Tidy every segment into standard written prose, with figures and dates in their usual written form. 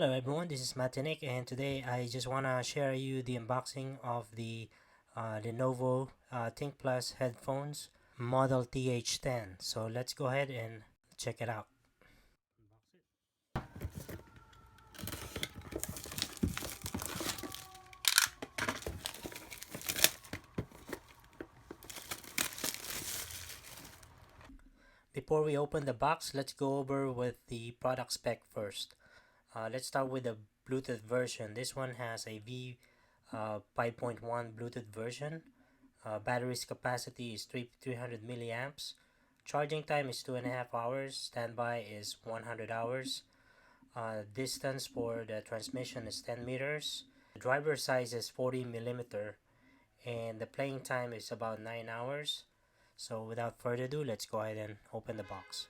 Hello everyone, this is Matinik, and today I just want to share you the unboxing of the Lenovo Think Plus headphones model TH10. So let's go ahead and check it out. Before we open the box, let's go over with the product spec first. Let's start with the Bluetooth version. This one has a V5.1 Bluetooth version. Battery's capacity is 300 milliamps. Charging time is 2.5 hours. Standby is 100 hours. Distance for the transmission is 10 meters. The driver size is 40 millimeter, and the playing time is about 9 hours. So without further ado, let's go ahead and open the box.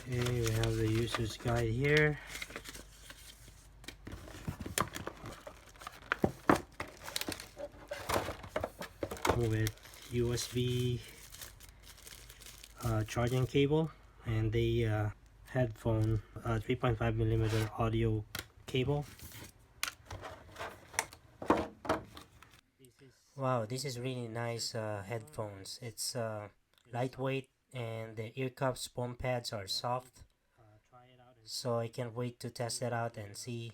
Okay, we have the user's guide here. With USB charging cable and the headphone 3.5 millimeter audio cable. Wow, this is really nice headphones. It's lightweight and the ear cups foam pads are soft, so I can't wait to test it out and see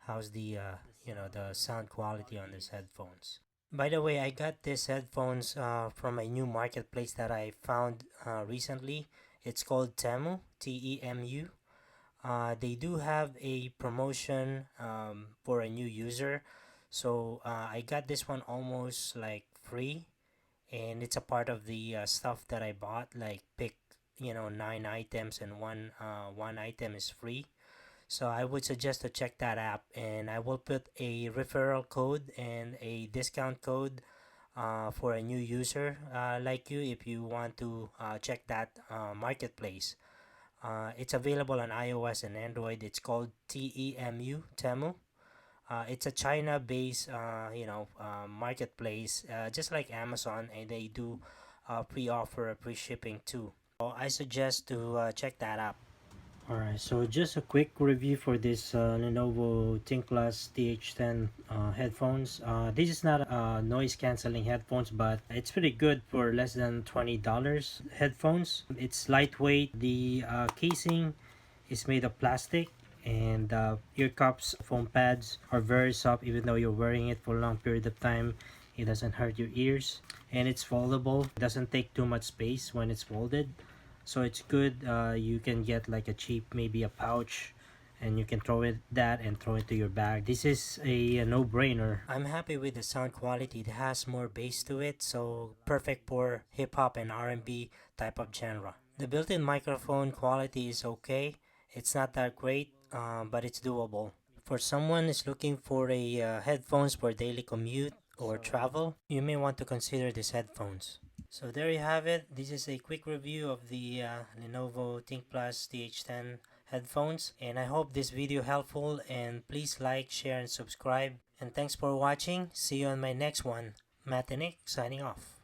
how's the the sound quality on these headphones. By the way, I got these headphones from a new marketplace that I found recently. It's called Temu, Temu. They do have a promotion for a new user, so I got this one almost like free, and it's a part of the stuff that I bought. Like pick 9 items and one item is free. So I would suggest to check that app, and I will put a referral code and a discount code for a new user like you if you want to check that marketplace. It's available on iOS and Android. It's called Temu. It's a China-based marketplace, just like Amazon, and they do pre-offer free shipping too. So I suggest to check that out. Alright, so just a quick review for this Lenovo ThinkPlus TH10 headphones. This is not noise cancelling headphones, but it's pretty good for less than $20 headphones. It's lightweight. The casing is made of plastic, and ear cups foam pads are very soft. Even though you're wearing it for a long period of time, it doesn't hurt your ears. And it's foldable. It doesn't take too much space when it's folded, so it's good. You can get like a cheap, maybe a pouch, and you can throw it to your bag. This is a no-brainer. I'm happy with the sound quality. It has more bass to it, so perfect for hip-hop and R&B type of genre. The built-in microphone quality is okay. It's not that great, but it's doable. For someone who's looking for a headphones for daily commute or travel, you may want to consider these headphones. So there you have it. This is a quick review of the Lenovo ThinkPlus TH10 headphones, and I hope this video helpful, and please like, share, and subscribe. And thanks for watching. See you on my next one. Matt and Nick signing off.